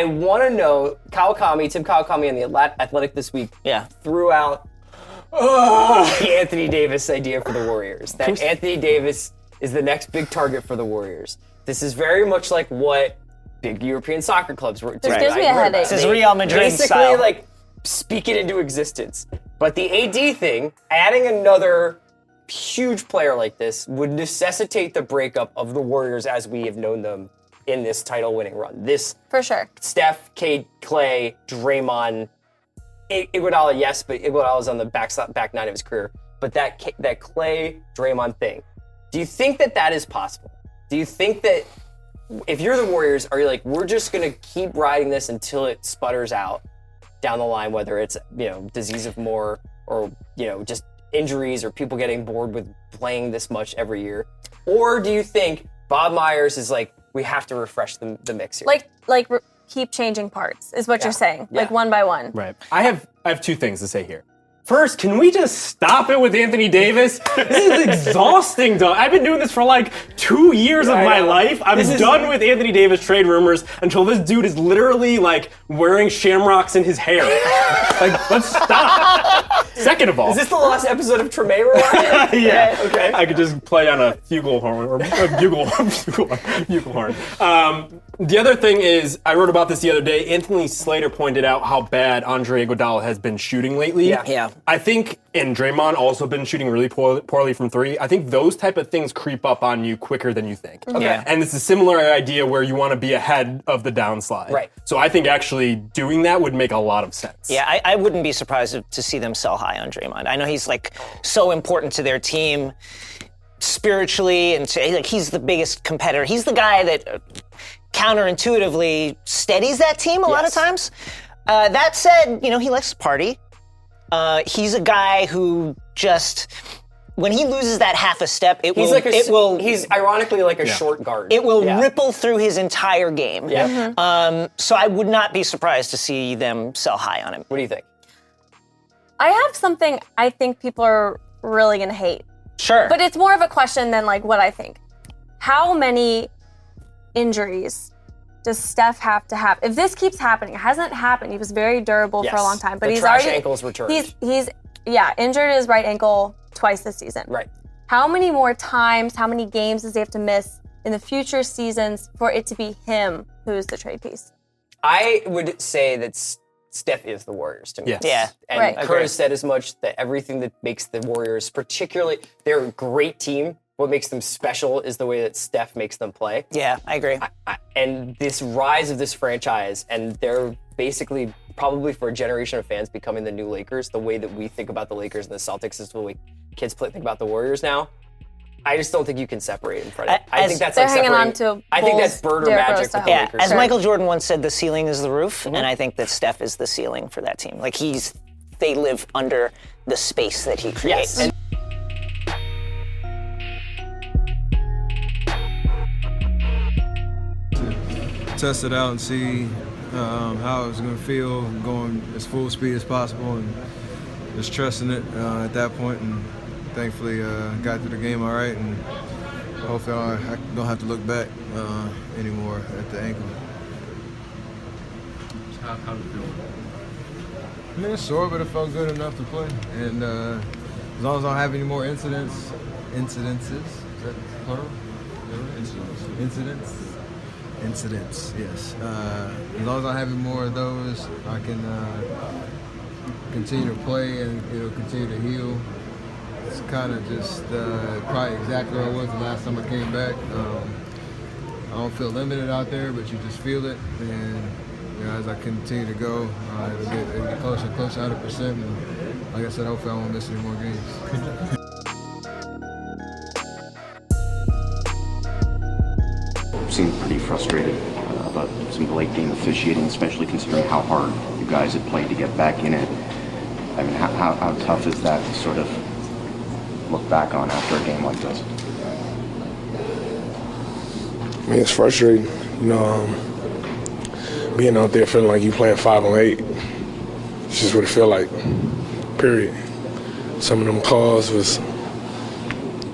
I want to know, Tim Kawakami on the Athletic this week threw out the Anthony Davis idea for the Warriors. That Anthony Davis is the next big target for the Warriors. This is very much like what big European soccer clubs were doing. This gives me a headache. This is Real Madrid style. Basically, speak it into existence. But the AD thing, adding another huge player like this would necessitate the breakup of the Warriors as we have known them in this title-winning run. This for sure. Steph, Clay, Draymond, Iguodala, yes, but Iguodala's on the back nine of his career. But that Clay, Draymond thing, do you think that is possible? Do you think that if you're the Warriors, are you like, we're just gonna keep riding this until it sputters out down the line, whether it's disease of more or just injuries or people getting bored with playing this much every year? Or do you think Bob Myers is like, we have to refresh the mix here? Keep changing parts is what you're saying, Yeah. like one by one. Right. I have two things to say here. First, can we just stop it with Anthony Davis? This is exhausting, dog. I've been doing this for like 2 years of my life. I'm done with Anthony Davis trade rumors until this dude is literally like wearing shamrocks in his hair. Like, let's stop. Second of all, is this the last episode of Treme we're watching? yeah. Okay. I could just play on a bugle horn or a bugle horn. The other thing is, I wrote about this the other day. Anthony Slater pointed out how bad Andre Iguodala has been shooting lately. Yeah. I think, and Draymond also been shooting really poorly from three. I think those type of things creep up on you quicker than you think. Okay. Yeah. And it's a similar idea where you want to be ahead of the downslide. Right. So I think actually doing that would make a lot of sense. Yeah, I wouldn't be surprised to see them sell high on Draymond. I know he's like so important to their team spiritually, and he's the biggest competitor. He's the guy that counterintuitively steadies that team a lot of times. That said, he likes to party. He's a guy who just, when he loses that half a step, he's ironically like a short guard. It will ripple through his entire game. Yeah. So I would not be surprised to see them sell high on him. What do you think? I have something I think people are really gonna hate. Sure. But it's more of a question than like what I think. How many injuries does Steph have to have? If this keeps happening, it hasn't happened. He was very durable for a long time, but the he's trash already ankles returned. He's injured his right ankle twice this season. Right. How many more times, how many games does he have to miss in the future seasons for it to be him who is the trade piece? I would say that Steph is the Warriors to me. Yes. Yeah. And Kurt has said as much, that everything that makes the Warriors, particularly, they're a great team. What makes them special is the way that Steph makes them play. Yeah, I agree. And this rise of this franchise, and they're basically probably for a generation of fans becoming the new Lakers. The way that we think about the Lakers and the Celtics is the way kids think about the Warriors now. I just don't think you can separate them from it. I think that's they're like hanging separating. on to I think that's bird or Derrick magic Rose with the style. Yeah, Lakers. as Michael Jordan once said, the ceiling is the roof, and I think that Steph is the ceiling for that team. Like they live under the space that he creates. Yes. Test it out and see how it's going to feel, going as full speed as possible, and just trusting it at that point. And thankfully, got through the game all right, and hopefully I don't have to look back anymore at the ankle. How did it feel? I mean, it's sore, but it felt good enough to play. And as long as I don't have any more incidences, is that plural? Incidents, yes. As long as I have any more of those, I can continue to play and it'll continue to heal. It's kind of just probably exactly where I was the last time I came back. I don't feel limited out there, but you just feel it. And as I continue to go, it'll get closer and closer, 100%. And like I said, hopefully I won't miss any more games. Seemed pretty frustrated about some late game officiating, especially considering how hard you guys had played to get back in it. I mean, how tough is that to sort of look back on after a game like this? I mean, it's frustrating, being out there feeling like you playing 5-on-8. It's just what it felt like, period. Some of them calls was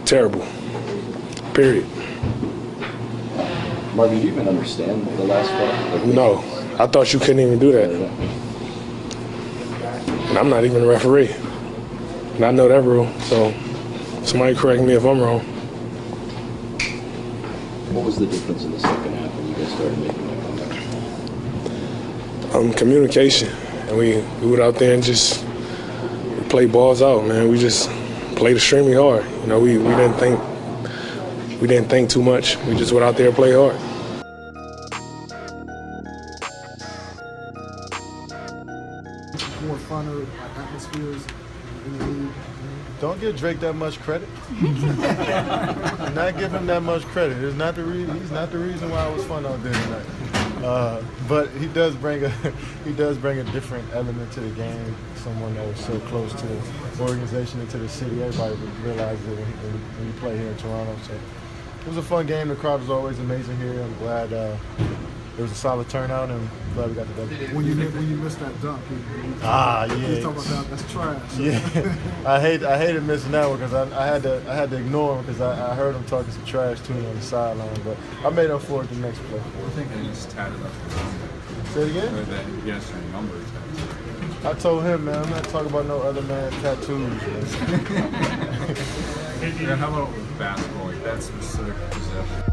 terrible, period. Marvin, do you even understand the last play? No, I thought you couldn't even do that. And I'm not even a referee. And I know that rule, so somebody correct me if I'm wrong. What was the difference in the second half when you guys started making that comeback? Communication. And we went out there and just played balls out, man. We just played extremely hard. You know, we didn't think too much. We just went out there and played hard. More funner atmospheres in the league. Don't give Drake that much credit. Not give him that much credit. He's not the reason why it was fun out there tonight. But he does bring a different element to the game. Someone that was so close to the organization and to the city. Everybody realizes it when you play here in Toronto. So it was a fun game. The crowd was always amazing here. I'm glad it was a solid turnout, and glad we got the W. When you missed that dunk, yeah. He's talking about that's trash. Yeah, I hated missing that one because I had to ignore him because I heard him talking some trash to me on the sideline. But I made up for it the next play. I think they just tatted up. Say it again? Yes, your numbers. I told him, man, I'm not talking about no other man tattoos. Yeah, how about with basketball, like that specific possession?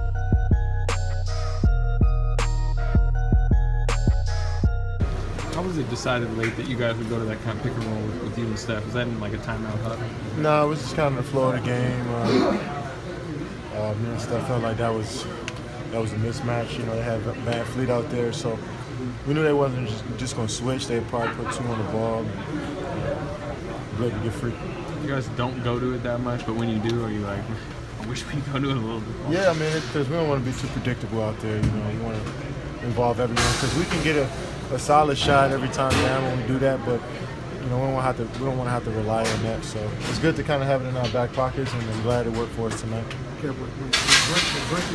How was it decided late that you guys would go to that kind of pick and roll with you and Steph? Was that in like a timeout hut? No, it was just kind of the flow of the game. Me and Steph felt like that was a mismatch. You know, they had Van Fleet out there, so we knew they wasn't just going to switch. They'd probably put two on the ball. Ready to get free. You guys don't go to it that much, but when you do, are you like, I wish we could go to it a little bit more? Yeah, I mean, because we don't want to be too predictable out there. You know, we want to involve everyone because we can get a solid shot every time down when we do that, but you know we don't want to have to rely on that. So it's good to kind of have it in our back pockets, and I'm glad it worked for us tonight. Yeah, when Drake is